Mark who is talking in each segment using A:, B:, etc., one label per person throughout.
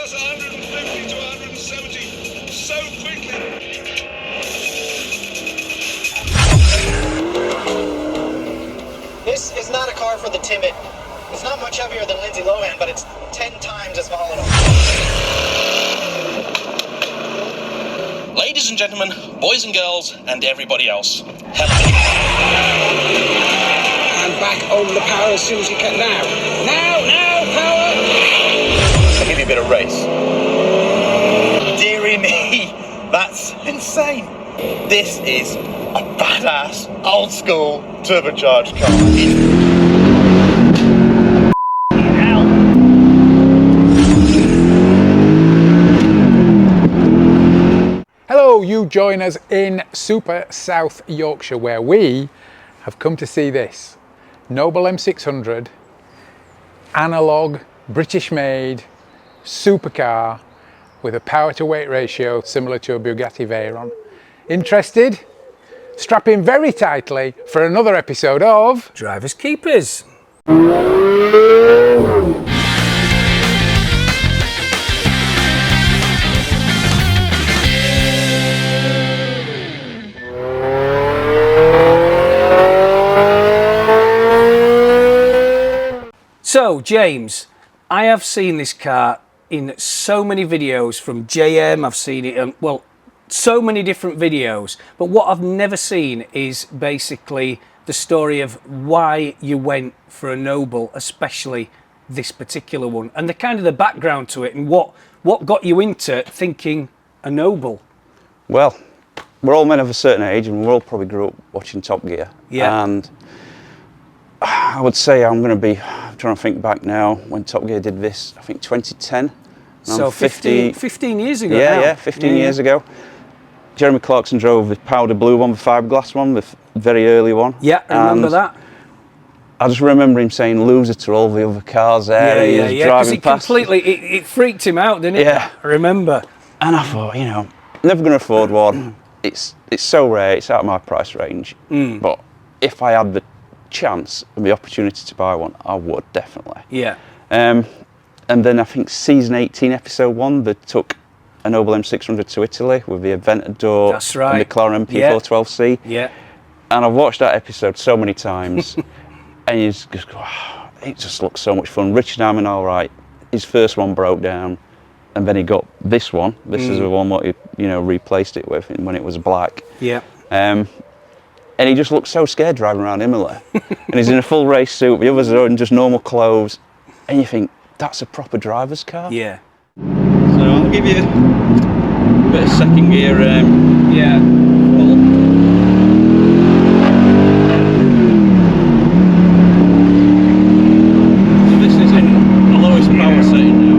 A: us 150 to 170 so quickly.
B: This is not a car for the timid. It's not much heavier than Lindsay Lohan, but it's 10 times as volatile.
C: Ladies and gentlemen, boys and girls, and everybody else, hello.
D: And back over the power as soon as you can. Now, power!
C: I'll give you a bit of race.
E: Dearie me, that's insane. This is a badass, old school, turbocharged car.
F: Hello, you join us in Super South Yorkshire, where we have come to see this Noble M600 analogue, British made supercar with a power to weight ratio similar to a Bugatti Veyron. Interested? Strap in very tightly for another episode of
G: Drivers Keepers. So, James, I have seen this car in so many videos from JM. I've seen it in, well, so many different videos. But what I've never seen is basically the story of why you went for a Noble, especially this particular one, and the kind of the background to it, and what got you into thinking a Noble.
H: Well, we're all men of a certain age, and we all probably grew up watching Top Gear.
G: Yeah.
H: And I would say I'm trying to think back now when Top Gear did this, I think 2010.
G: So 15 years ago
H: Yeah,
G: now.
H: yeah, 15 years ago. Jeremy Clarkson drove the powder blue one, the fiberglass one, the very early one.
G: Yeah, I remember that.
H: I just remember him saying loser to all the other cars there.
G: Yeah, because
H: driving
G: it
H: past.
G: completely, it freaked him out, didn't it?
H: Yeah.
G: I remember.
H: And I thought, never going to afford one. It's so rare, it's out of my price range. But if I had the chance and the opportunity to buy one, I would definitely.
G: Yeah.
H: And then I think season 18, episode 1, they took a Noble M600 to Italy with the Aventador
G: That's right.
H: and the McLaren MP412C.
G: Yeah.
H: And I've watched that episode so many times, and you just go, wow, it just looks so much fun. Richard Hammond, all right, his first one broke down, and then he got this one. This is the one what he, replaced it with when it was black.
G: Yeah.
H: And he just looks so scared driving around Imola. And he's in a full race suit, the others are in just normal clothes, and you think, that's a proper driver's car?
G: Yeah.
H: So I'll give you a bit of second gear.
G: Yeah.
H: So this is in the lowest power setting now.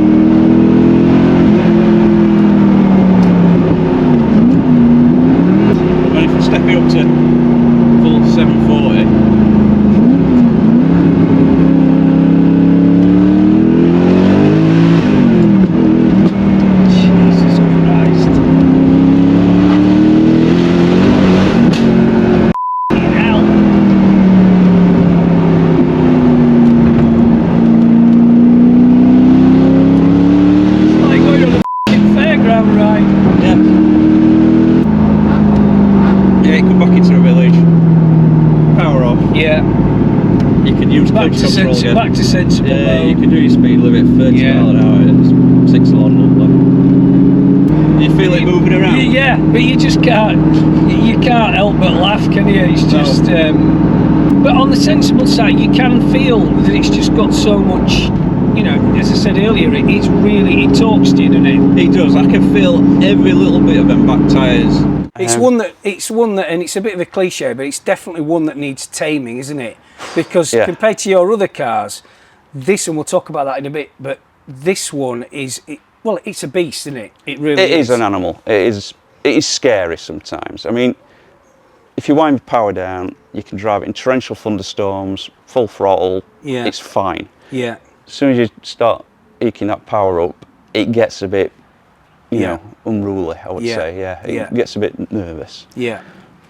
H: And if we step it up to full 740.
G: Back to sensible.
H: Yeah, you can do your speed limit 30 mile an hour. It's 6 along number. You feel it moving around?
G: Yeah, but you just can't. You can't help but laugh, can you? It's just. But on the sensible side, you can feel that it's just got so much. As I said earlier, it talks to you, doesn't it?
H: It does. I can feel every little bit of them back tyres.
G: It's one that, and it's a bit of a cliche, but it's definitely one that needs taming, isn't it? Because compared to your other cars, this, and we'll talk about that in a bit, but this one it's a beast, isn't it? It really is.
H: It is an animal. It is scary sometimes. I mean, if you wind the power down, you can drive it in torrential thunderstorms, full throttle, it's fine.
G: Yeah.
H: As soon as you start eking that power up, it gets a bit, unruly, I would say. Yeah, it gets a bit nervous.
G: Yeah.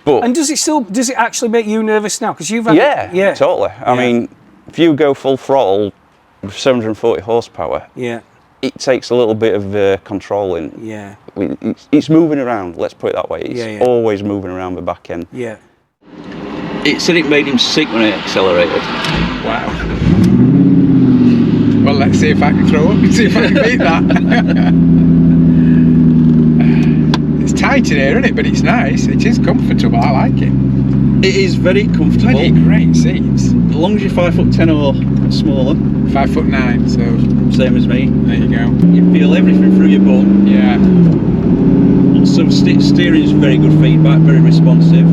H: But
G: and does it actually make you nervous now? Because you've had
H: totally. I mean, if you go full throttle with 740 horsepower, it takes a little bit of controlling.
G: Yeah.
H: It's moving around, let's put it that way. It's always moving around the back end.
G: Yeah.
H: It said it made him sick when it accelerated.
F: Wow. Well, let's see if I can throw up and see if I can beat that. It's tight in here, isn't it? But it's nice. It is comfortable. I like it.
H: It is very comfortable.
F: Bloody great seats.
H: As long as you're 5'10" or smaller.
F: 5'9", so
H: Same as me.
F: there you go.
H: You feel everything through your bum.
F: Yeah.
H: So steering is very good feedback, very responsive.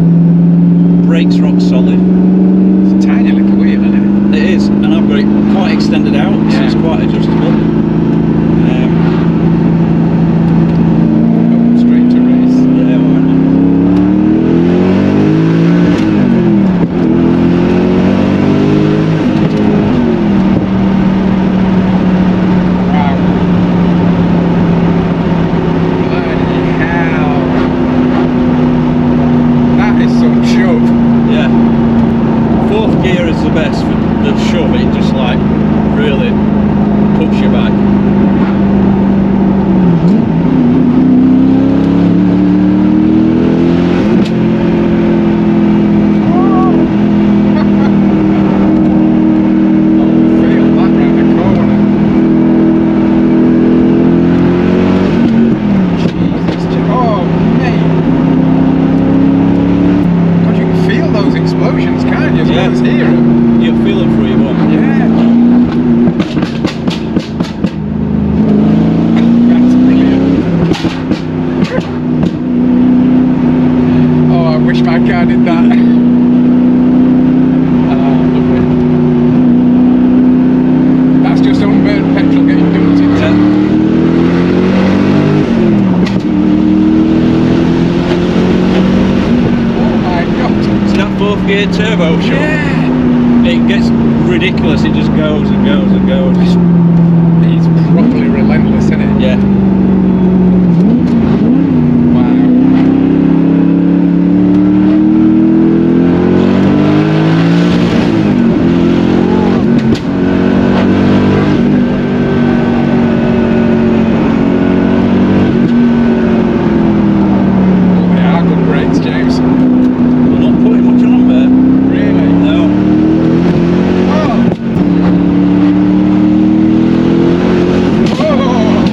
H: Brakes rock solid.
F: It's a tiny little wheel, isn't
H: It is, and I've got it quite extended out, so
F: Yeah.
H: it's quite adjustable.
F: it? Straight to race.
H: Yeah, why not?
F: Wow. Bloody hell. That is some shove.
H: Yeah. Fourth gear is the best for the shove. It just like really puts you back.
F: Feel that round the corner. Jesus. Oh, mate. God, you can feel those explosions, can't you? As well as hear them.
H: You feel it through your bum.
F: Yeah. That's brilliant. Oh, I wish my car did that. Lovely. That's just unburned petrol getting dumped into. Oh my God.
H: It's that fourth gear turbo shove.
F: Yeah.
H: It gets ridiculous. It just goes and goes and goes.
F: It's properly relentless, isn't it?
H: Yeah.
F: Wow. Oh, they are good brakes, James.
H: I'm not putting much on there.
F: Really?
H: No.
F: Oh. Oh.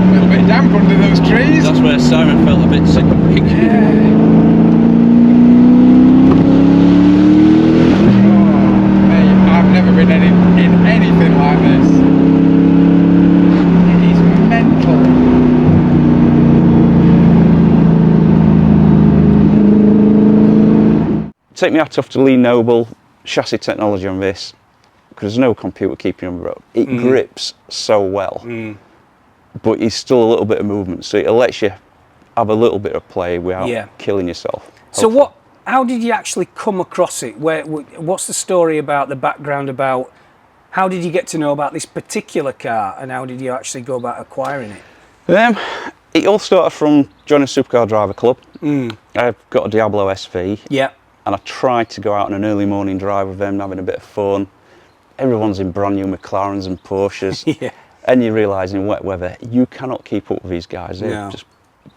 F: A little bit damp under those trees.
H: That's where Simon felt a bit sick of me.
F: Yeah. Oh, mate, I've never been in anything like this. It is mental.
H: Take me hat off to Lee Noble, chassis technology on this, because there's no computer keeping on the road. It grips so well, but it's still a little bit of movement, so it lets you have a little bit of play without killing yourself.
G: So how did you actually come across it? What's the story about, the background about, how did you get to know about this particular car, and how did you actually go about acquiring it?
H: It all started from joining Supercar Driver Club. I've got a Diablo SV.
G: Yeah.
H: And I tried to go out on an early morning drive with them, having a bit of fun. Everyone's in brand new McLarens and Porsches.
G: Yeah.
H: And you realise in wet weather, you cannot keep up with these guys. They
G: No.
H: just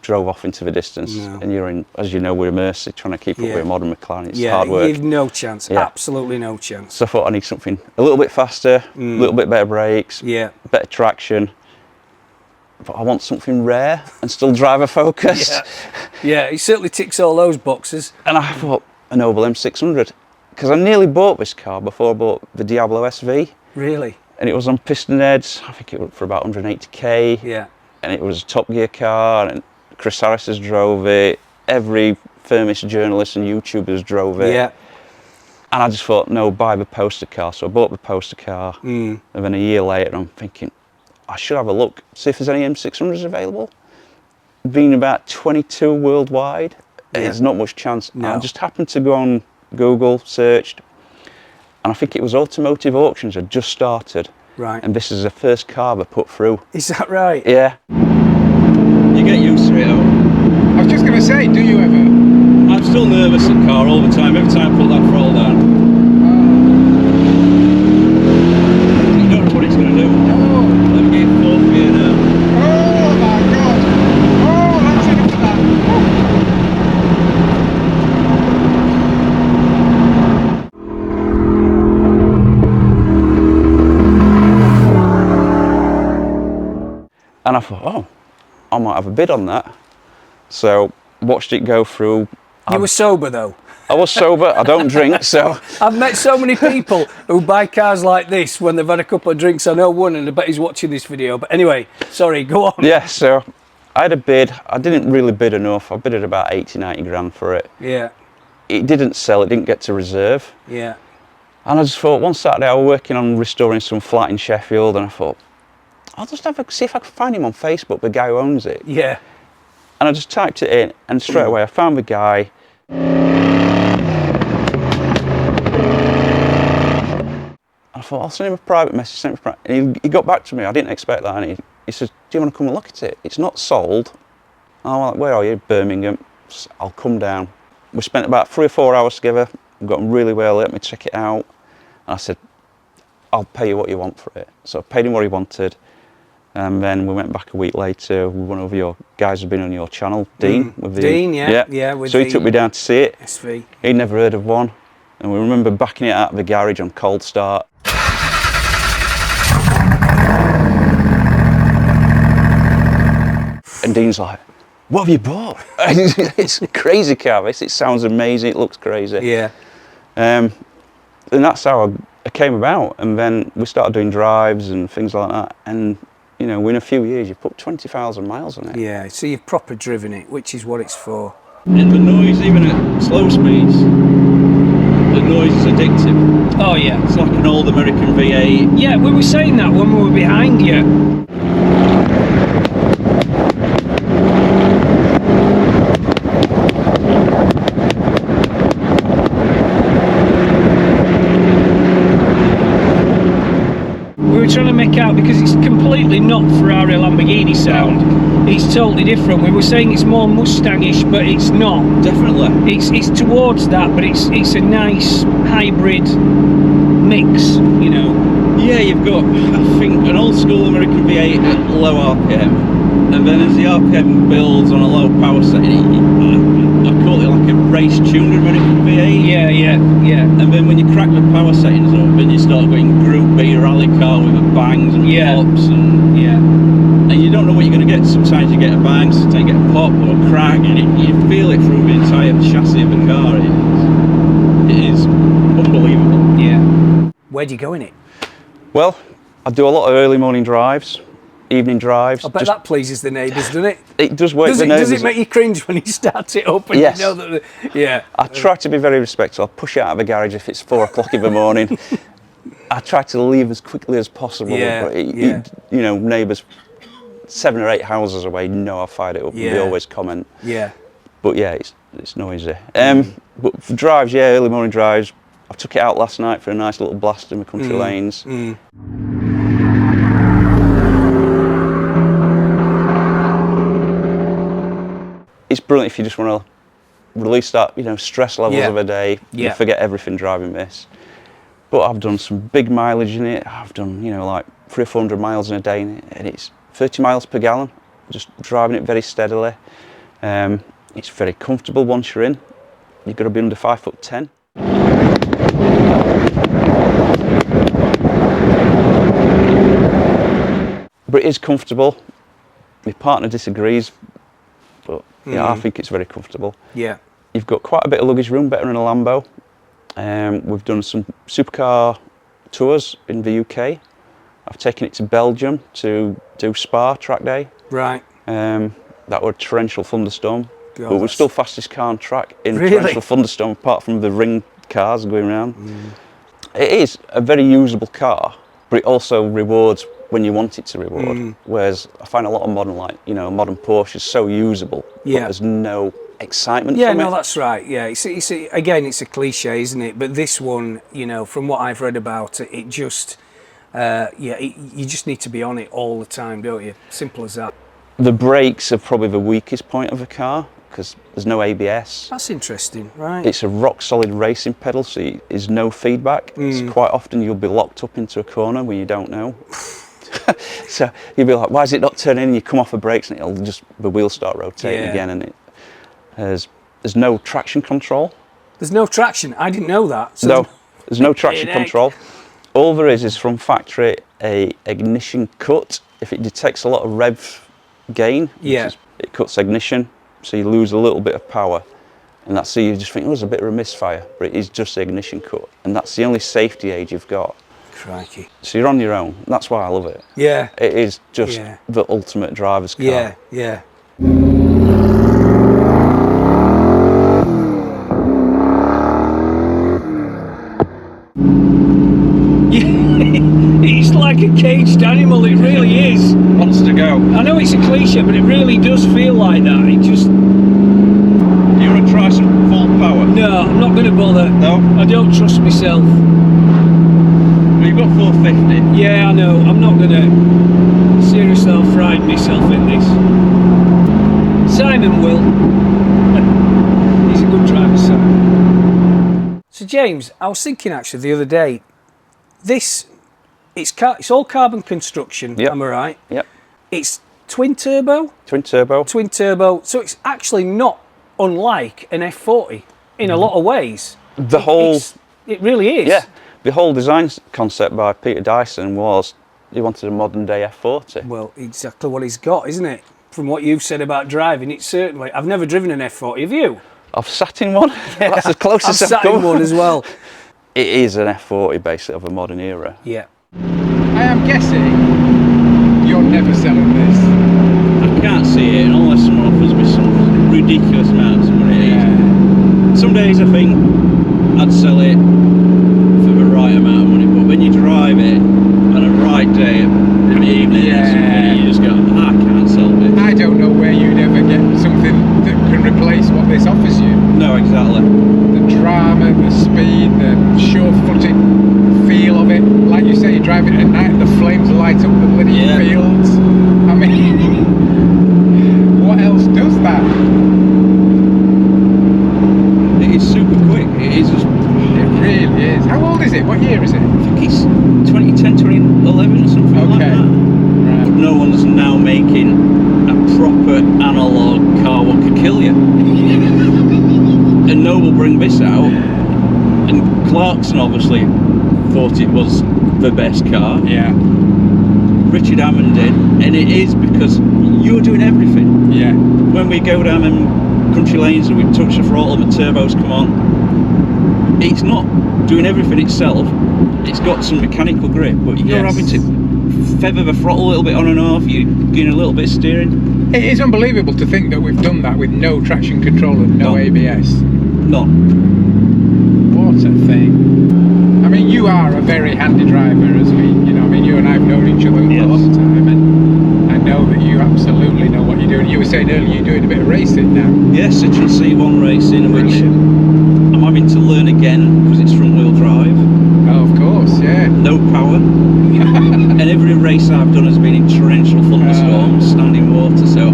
H: drove off into the distance.
G: No.
H: And you're in, as you know, with a Mercy, trying to keep up with a modern McLaren. It's hard
G: Yeah,
H: work.
G: you've no chance,
H: Yeah.
G: absolutely no chance.
H: So I thought I need something a little bit faster, a little bit better brakes,
G: Yeah.
H: better traction. But I want something rare and still driver focused.
G: Yeah, it certainly ticks all those boxes.
H: And I thought, a Noble M600, because I nearly bought this car before I bought the Diablo SV,
G: Really?
H: and it was on piston heads. I think it was for about 180k.
G: Yeah.
H: And it was a Top Gear car, and Chris Harris has drove it. Every famous journalist and YouTubers drove it.
G: Yeah.
H: And I just thought, no, buy the poster car. So I bought the poster car, and then a year later, I'm thinking, I should have a look, see if there's any M600s available. Being about 22 worldwide, there's not much chance.
G: No.
H: I just happened to go on Google, searched, and I think it was Automotive Auctions had just started.
G: Right.
H: And this is the first car they put through.
G: Is that right?
H: Yeah. You get used to it, though.
F: I was just going to say, do you ever?
H: I'm still nervous in the car all the time, every time I put that throttle down. You don't know what it's going to do.
F: No.
H: And I thought, oh, I might have a bid on that. So watched it go through.
G: You were sober though?
H: I was sober, I don't drink, so...
G: I've met so many people who buy cars like this when they've had a couple of drinks. I know one, and I bet he's watching this video. But anyway, sorry, go on.
H: Yeah, so I had a bid. I didn't really bid enough. I bid at about 80, 90 grand for it.
G: Yeah.
H: It didn't sell, it didn't get to reserve.
G: Yeah.
H: And I just thought, one Saturday I was working on restoring some flat in Sheffield, and I thought, I'll just see if I can find him on Facebook, the guy who owns it.
G: Yeah.
H: And I just typed it in, and straight away I found the guy. I thought, I'll send him a private message, and he got back to me. I didn't expect that, and he says, do you want to come and look at it? It's not sold. I'm like, where are you? Birmingham. I'll come down. We spent about 3 or 4 hours together. We got on really well, let me check it out. And I said, I'll pay you what you want for it. So I paid him what he wanted. And then we went back a week later. One of your guys had been on your channel, Dean.
G: Dean, yeah. With
H: so he took me down to see it.
G: SV.
H: He'd never heard of one. And we remember backing it out of the garage on cold start. And Dean's like, what have you bought? It's a crazy car, this. It sounds amazing, it looks crazy.
G: Yeah.
H: And that's how I came about. And then we started doing drives and things like that. And, you know, within a few years, you put 20,000 miles on it.
G: Yeah, so you've proper driven it, which is what it's for.
I: And the noise, even at slow speeds, the noise is addictive.
G: Oh, yeah.
I: It's like an old American V8.
G: Yeah, we were saying that when we were behind you. Trying to make out, because it's completely not Ferrari Lamborghini sound, it's totally different. We were saying it's more Mustangish, but it's not.
I: Definitely.
G: It's towards that, but it's a nice hybrid mix, you know.
I: Yeah, you've got, I think, an old school American V8 at low RPM, and then as the RPM builds on a low power setting, I call it like a race-tuned American V8.
G: Yeah.
I: And then when you crack the power settings up, and you start going Group B rally car with the bangs and pops, and you don't know what you're going to get. Sometimes you get a bang, sometimes you get a pop or a crack, and you feel it through the entire chassis of the car. It is unbelievable.
G: Yeah. Where do you go in it?
H: Well, I do a lot of early morning drives, evening drives.
G: I bet that pleases the neighbours, doesn't it?
H: It does work the neighbours.
G: Does it make you cringe when you start it up and
H: yes.
G: you know that? Yeah.
H: I try to be very respectful. I'll push it out of the garage if it's 4 o'clock in the morning. I try to leave as quickly as possible.
G: Yeah,
H: You know, neighbours 7 or 8 houses away know I fired it up, and they always comment.
G: Yeah.
H: But yeah, it's noisy. But for drives, yeah, early morning drives. I took it out last night for a nice little blast in the country lanes. It's brilliant if you just want to release that, you know, stress levels of a day. You forget everything driving this. But I've done some big mileage in it. I've done, you know, like 300 or 400 miles in a day in it, and it's 30 miles per gallon. Just driving it very steadily. It's very comfortable once you're in. You've got to be under 5'10". But it is comfortable. My partner disagrees, but yeah, I think it's very comfortable.
G: Yeah.
H: You've got quite a bit of luggage room, better than a Lambo. We've done some supercar tours in the UK. I've taken it to Belgium to do Spa track day.
G: Right.
H: That were a torrential thunderstorm.
G: God,
H: But we're still fastest car on track in a
G: Really?
H: torrential thunderstorm, apart from the ring cars going around. It is a very usable car, but it also rewards when you want it to reward. Whereas I find a lot of modern, like, you know, modern Porsche is so usable, but there's no excitement from it.
G: That's right. Yeah, again, it's a cliche, isn't it? But this one, you know, from what I've read about it, it just, you just need to be on it all the time, don't you? Simple as that.
H: The brakes are probably the weakest point of the car because there's no ABS.
G: That's interesting, right?
H: It's a rock solid racing pedal, so there's no feedback. So quite often you'll be locked up into a corner when you don't know. So you'll be like, why is it not turning? And you come off the brakes and the wheels start rotating again, and there's no traction control.
G: There's no traction. I didn't know that. So
H: No, there's no traction control. All there is from factory a ignition cut if it detects a lot of rev gain,
G: Yeah.
H: it cuts ignition, so you lose a little bit of power. And that's so you just think, oh, there's a bit of a misfire, but it is just the ignition cut. And that's the only safety aid you've got.
G: Crikey.
H: So you're on your own. That's why I love it.
G: Yeah.
H: It is just
G: Yeah.
H: the ultimate driver's car.
G: Yeah, yeah. It's like a caged animal, it really is.
I: Wants to go.
G: I know it's a cliche, but it really does feel like that. It just...
I: Do you want to try some full power?
G: No, I'm not going to bother.
I: No?
G: I don't trust myself.
I: Well, you've got 450.
G: Yeah, I know. I'm not going to seriously I'll frighten myself in this. Simon will. He's a good driver, Simon. So James, I was thinking actually the other day, it's all carbon construction,
H: Yep.
G: am I right?
H: Yep.
G: It's twin turbo.
H: Twin turbo.
G: Twin turbo. So it's actually not unlike an F40 in a lot of ways. It really is.
H: Yeah. The whole design concept by Peter Dyson was he wanted a modern day F40.
G: Well, exactly what he's got, isn't it? From what you've said about driving, it's certainly. I've never driven an F40. Have you?
H: I've sat in one. That's the closest
G: I've sat in one as well.
H: It is an F40 basically of a modern era.
G: Yeah.
F: I am guessing you're never selling this.
I: I can't see it unless someone offers me some ridiculous amounts of money. Some days I think I'd sell it for the right amount of money, but when you drive it on a right day in the evening or something, you just go, I can't sell this.
F: I don't know where you'd ever get something that can replace what this offers you.
I: No, exactly.
F: The drama, the speed, the sure-footed feel of it. Like you say, you drive it at night, the flames light up the bloody fields. I mean, what else does that?
I: It is super quick. It is just...
F: It really is. How old is it? What year is it?
I: I think it's 2010, 2011 or something like that.
F: Right.
I: But no one's now making a proper analogue car what could kill you. And no will bring this out. And Clarkson obviously thought it was the best car.
F: Yeah.
I: Richard Hammond did. And it is because you're doing everything.
F: Yeah.
I: When we go down them country lanes and we touch the throttle and the turbos come on, it's not doing everything itself. It's got some mechanical grip, but you're having to feather the throttle a little bit on and off. You're getting a little bit of steering.
F: It is unbelievable to think that we've done that with no traction control and no ABS.
I: None.
F: What a thing. I mean, you are a very handy driver, as we, you and I have known each other a long time, and I know that you absolutely know what you're doing. You were saying earlier you're doing a bit of racing now.
I: Yes, Citroen C1 racing, which I'm having to learn again because it's front wheel drive.
F: Oh, of course, yeah.
I: No power. And every race I've done has been in torrential thunderstorms, standing water, so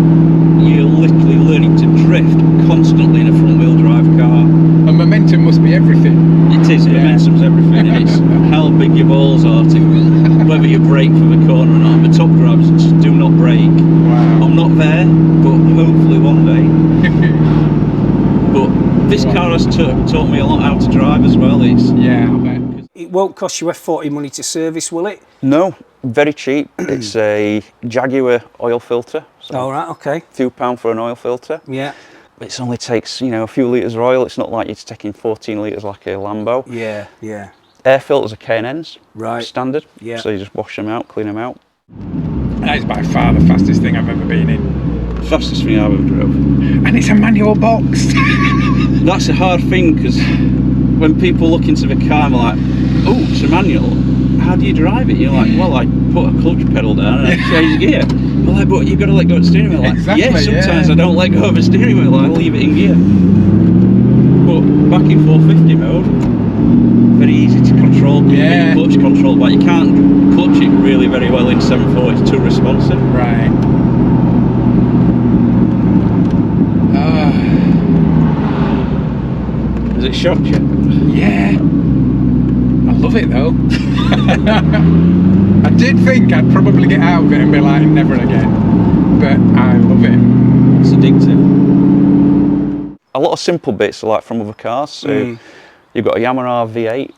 I: you're literally learning to drift constantly in a front wheel drive car.
F: And momentum must be everything.
I: It is, momentum's everything, and it's how big your balls are to whether you brake for the corner or not. The top drivers just do not brake.
F: Wow.
I: I'm not there, but hopefully one day. But this car has taught me a lot how to drive as well.
F: Yeah, I bet.
G: It won't cost you F40 money to service, will it?
H: No, very cheap. It's a Jaguar oil filter. So
G: All right, okay.
H: a few pound for an oil filter.
G: Yeah.
H: It only takes, a few litres of oil. It's not like you're taking 14 litres like a Lambo.
G: Yeah, yeah.
H: Air filters are K&Ns,
G: Right.
H: standard.
G: Yeah.
H: So you just wash them out, clean them out.
F: That is by far the fastest thing I've ever been in.
I: Fastest thing I've ever drove.
F: And it's a manual box.
I: That's a hard thing because when people look into the car and they're like, oh, it's a manual, how do you drive it? You're like, well, I put a clutch pedal down and I change gear. Well, like, but you've got to let go of the steering wheel. Like,
F: Exactly,
I: sometimes I don't let go of the steering wheel, I leave it in gear. But back in 450 mode, very easy to control, clutch control, but you can't clutch it really very well in 740, it's too responsive.
F: Right.
I: Has it shocked you?
F: Yeah. I love it though. I did think I'd probably get out of it and be like, never again. But I love it.
I: It's addictive.
H: A lot of simple bits are like from other cars. So you've got a Yamaha V8,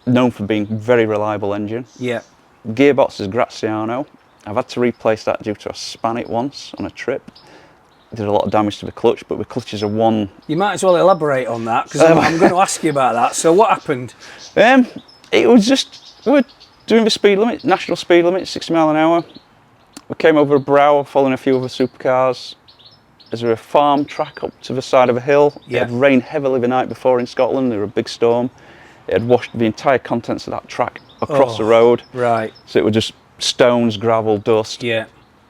H: known for being very reliable engine.
G: Yeah.
H: Gearbox is Graziano, I've had to replace that due to I span it once on a trip. Did a lot of damage to the clutch, but the clutches are one.
G: You might as well elaborate on that, because I'm going to ask you about that. So what happened?
H: It was just, we were doing the speed limit, national speed limit, 60 mile an hour. We came over a brow following a few other supercars. There's a farm track up to the side of a hill.
G: Yeah.
H: It had rained heavily the night before in Scotland. There was a big storm. It had washed the entire contents of that track across the road.
G: Right.
H: So it was just stones, gravel, dust.
G: Yeah.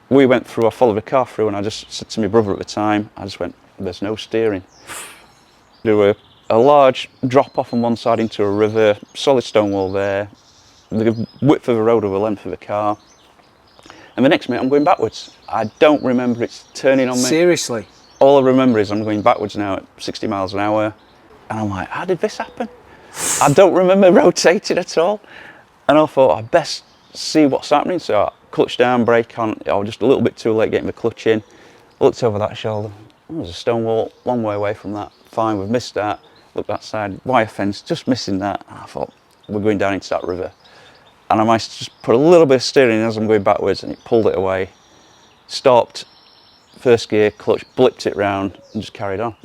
H: We went through, I followed the car through, and I just said to my brother at the time, I just went, there's no steering. There were a large drop off on one side into a river, solid stone wall there, the width of the road or the length of the car. And the next minute I'm going backwards. I don't remember it's turning on me.
G: Seriously?
H: All I remember is I'm going backwards now at 60 miles an hour. And I'm like, how did this happen? I don't remember rotating at all. And I thought, I best see what's happening. So I clutch down, brake on. I was just a little bit too late getting the clutch in. Looked over that shoulder. Oh, there's a stone wall, long way away from that. Fine, we've missed that. Looked that side, wire fence, just missing that. And I thought, we're going down into that river. And I might just put a little bit of steering in as I'm going backwards, and it pulled it away. Stopped, first gear, clutch, blipped it round, and just carried on.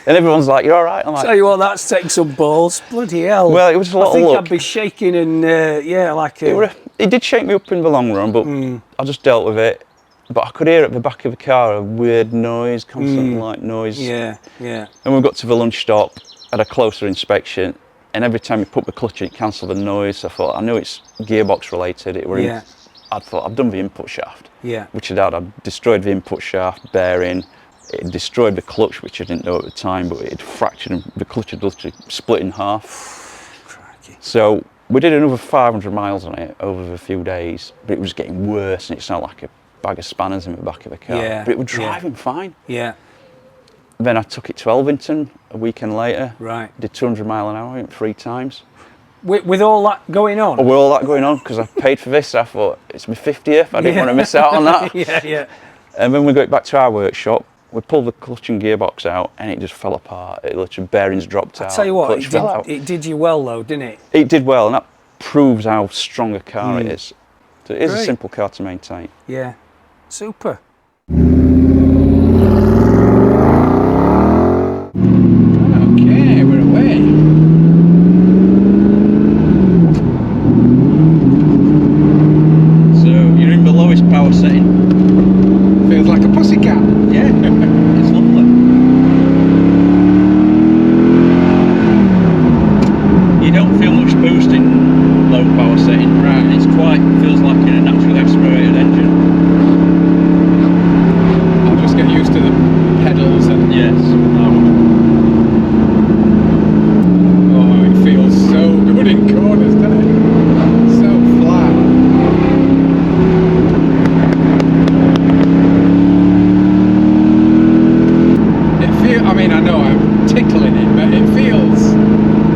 H: And everyone's like, "You're all right?" I'm like,
G: Tell you what, that's taking some balls. Bloody hell.
H: Well, it was a lot of luck.
G: I think I'd be shaking and, yeah, like...
H: It did shake me up in the long run, but I just dealt with it. But I could hear at the back of the car a weird noise, constant light noise.
G: Yeah, yeah.
H: And we got to the lunch stop, had a closer inspection, and every time you put the clutch in, it cancelled the noise. I thought, I knew it's gearbox related. I thought, I've done the input shaft.
G: Yeah.
H: Which I'd destroyed the input shaft bearing. It had destroyed the clutch, which I didn't know at the time, but it had fractured and the clutch had literally split in half.
G: Crikey.
H: So we did another 500 miles on it over a few days, but it was getting worse, and it sounded like a bag of spanners in the back of the car.
G: Yeah,
H: But it was driving fine.
G: Yeah.
H: Then I took it to Elvington a weekend later.
G: Right.
H: Did 200 mile an hour 3 times.
G: With all that going on?
H: With all that going on, because I paid for this, I thought, it's my 50th, I didn't want to miss out on that.
G: Yeah, yeah.
H: And when we got back to our workshop, we pulled the clutch and gearbox out, and it just fell apart. It literally, bearings dropped out.
G: I'll tell you what,
H: clutch fell out.
G: it did you well though, didn't it?
H: It did well, and that proves how strong a car it is. So it is a
G: Great.
H: simple car to maintain.
G: Yeah. Super.
F: Okay, we're away.
I: So you're in the lowest power setting.
F: Feels like a pussycat.
I: Yeah, it's lovely. You don't feel much boost in low power setting.
F: Right.
I: It's quite, feels like in a naturally aspirated engine.
F: I'll just get used to the pedals and
I: Yes.
F: oh, it feels so good in corners, doesn't it? So flat. I mean, I know I'm tickling it, but it feels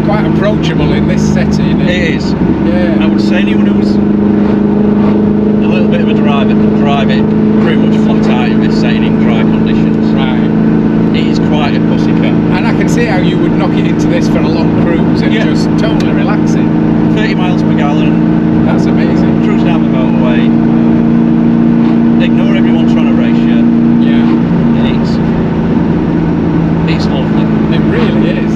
F: quite approachable in this setting.
I: It is.
F: Yeah.
I: I would say anyone who's a little bit of a driver can drive it pretty much flat out in this setting in dry conditions.
F: Right.
I: It is quite a pussy car.
F: And I can see how you would knock it into this for a long cruise and just totally relaxing.
I: 30 miles per gallon,
F: That's amazing.
I: cruise down the motorway, ignore everyone trying to race you.
F: Yeah.
I: It's lovely.
F: It really is.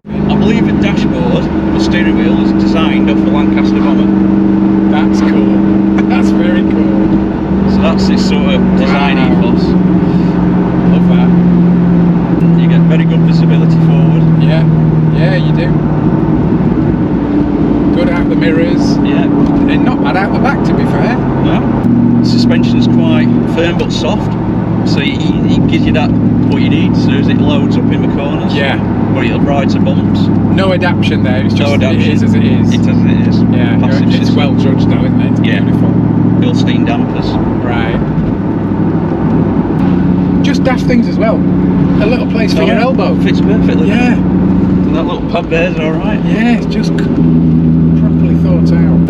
I: I believe the dashboard, the steering wheel, is designed off the Lancaster bomber.
F: That's cool. That's very cool.
I: So that's its sort of design ethos.
F: Love that.
I: You get very good visibility forward.
F: Yeah. Yeah, you do. Good out the mirrors.
I: Yeah.
F: And not bad out the back, to be fair.
I: No. Suspension's quite firm but soft. So it gives you that what you need as soon as it loads up in the corners.
F: Yeah.
I: But it'll ride to bumps.
F: No adaptation there. It's just
I: No adaptation.
F: it is as it is.
I: It is as it is.
F: Yeah.
I: Passive
F: It's
I: system.
F: well judged though, isn't it? It's
I: Yeah.
F: beautiful.
I: Bilstein dampers.
F: Right. Just daft things as well. A little place for your elbow.
I: Fits perfectly.
F: Yeah.
I: And that little pad there's alright.
F: Yeah, it's just properly thought out.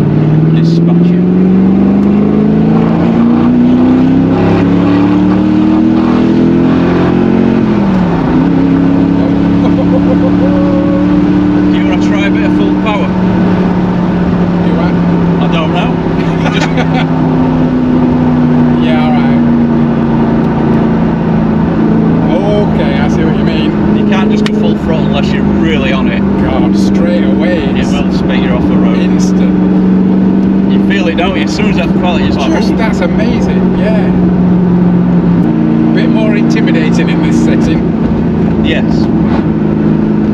I: Dispatch you. as soon as that throttle, it's like,
F: Just, that's amazing, yeah. Bit more intimidating in this setting.
I: yes.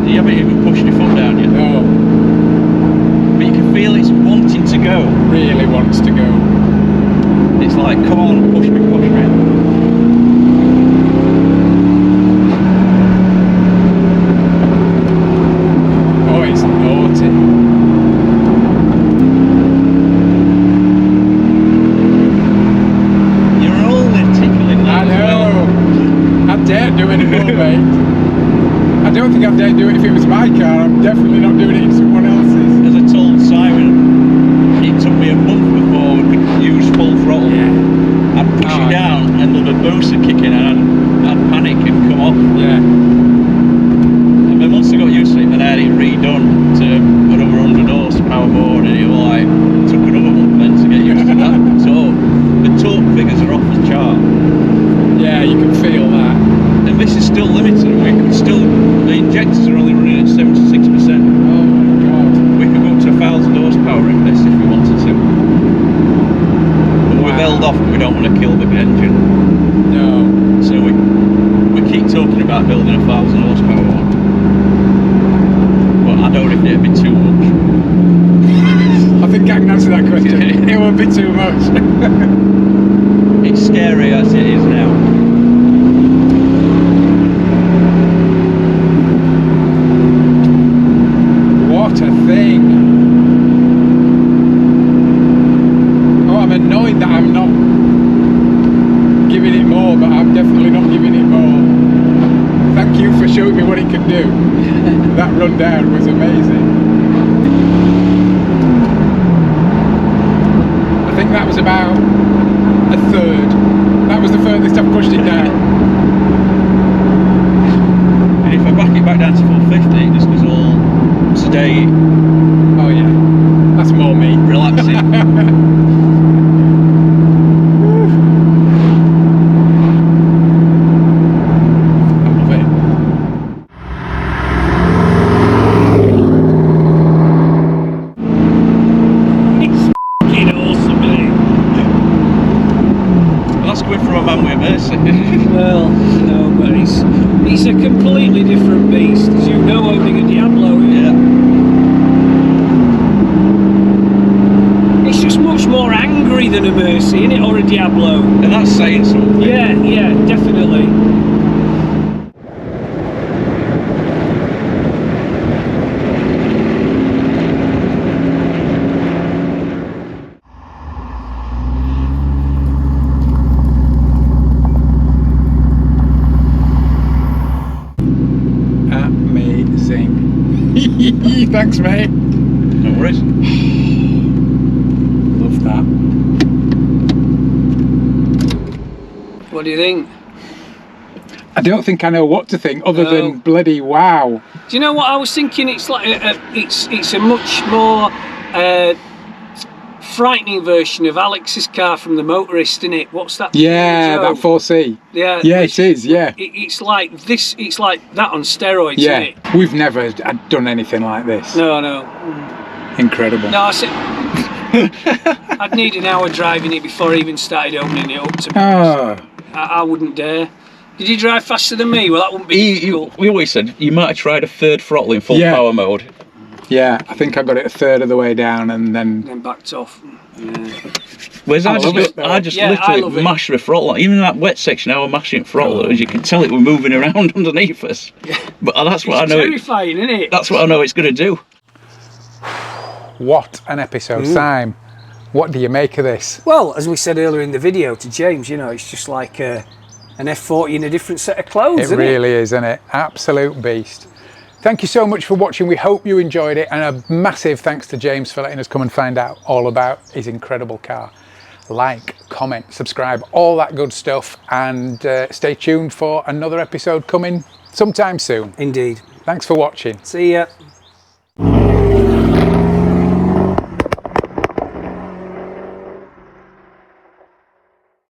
I: You haven't even pushed your foot down yet.
F: No,
I: But you can feel it's wanting to go.
F: really wants to go.
I: It's like, come on, push me, push me.
F: Oh, it's naughty.
I: You're only tickling
F: I
I: that as well.
F: know. I dare do it anymore, mate. I don't think I'd dare do it if it was my car. I'm definitely not doing it in someone else's.
I: As I told Simon, it took me a month before we could use full throttle. I'd push
F: Oh,
I: it down and there'd be a booster kicking and I'd panic and come off.
F: Yeah.
I: And then once I got used to it, then I had it redone to another 100 horsepower more, and it like took another month then to get used to that. So the torque figures are off the chart.
F: Yeah, you can feel that.
I: And this is still limited. We could still, the injectors are only running at 76%.
F: Oh my god.
I: We could go up to 1,000 horsepower in this if we wanted to. But we've held off, we don't want to kill the engine.
F: No.
I: So we keep talking about building a 1,000 horsepower one. But I don't think it'd be too much.
F: I think I can answer that question. It won't be too much.
I: It's scary as it is now.
F: What a thing. Oh, I'm annoyed that I'm not giving it more, but I'm definitely not giving it more. Thank you for showing me what it can do. That rundown was amazing. I think that was about a third. That was the furthest I've pushed it down.
I: And if I back it back down to 450, it just goes all sedate,
F: Oh yeah, that's more me.
I: relaxing.
F: I love it.
G: It's f***ing awesome, isn't it?
I: Well, that's coming from a man with a Mercy.
G: Well, no, but it's a completely different beast, as you know, owning a Diablo.
I: Yeah.
G: It's just much more angry than a Mercy, isn't it, or a Diablo?
I: And that's saying something.
G: Yeah, definitely.
F: Amazing. Thanks, mate.
I: No worries.
F: Love that.
G: What do you think?
F: I don't think I know what to think other
G: No.
F: than bloody wow.
G: Do you know what I was thinking? It's like it's a much more frightening version of Alex's car from The Motorist, isn't it? What's that?
F: Yeah,
G: Joe?
F: that 4C.
G: Yeah,
F: Yeah, it is, yeah.
G: It's like this. It's like that on steroids,
F: Yeah,
G: isn't it?
F: we've never done anything like this.
G: No.
F: Incredible.
G: No, I said I'd need an hour driving it before I even started opening it up. To be
F: Oh,
G: I wouldn't dare. Did you drive faster than me? Well, that wouldn't be difficult.
I: We always said you might have tried a third throttle in full
F: Yeah.
I: power mode.
F: yeah, I think I got it a third of the way down and then...
G: Then backed off. Yeah.
I: Whereas
F: I love it, though.
I: I just
G: Yeah, I love
I: literally
G: it.
I: mashed the throttle. Even in that wet section, I was mashing throttle. As you can tell, it was moving around underneath us. But that's what
G: It's
I: I know.
G: terrifying, isn't it?
I: That's what I know it's going to do.
F: What an episode. Sam, what do you make of this?
G: Well, as we said earlier in the video to James, you know, it's just like an F40 in a different set of clothes,
F: It
G: isn't
F: really is, isn't it? Absolute beast. Thank you so much for watching. We hope you enjoyed it, and a massive thanks to James for letting us come and find out all about his incredible car. Like, comment, subscribe, all that good stuff, and stay tuned for another episode coming sometime soon.
G: Indeed.
F: Thanks for watching.
G: See ya.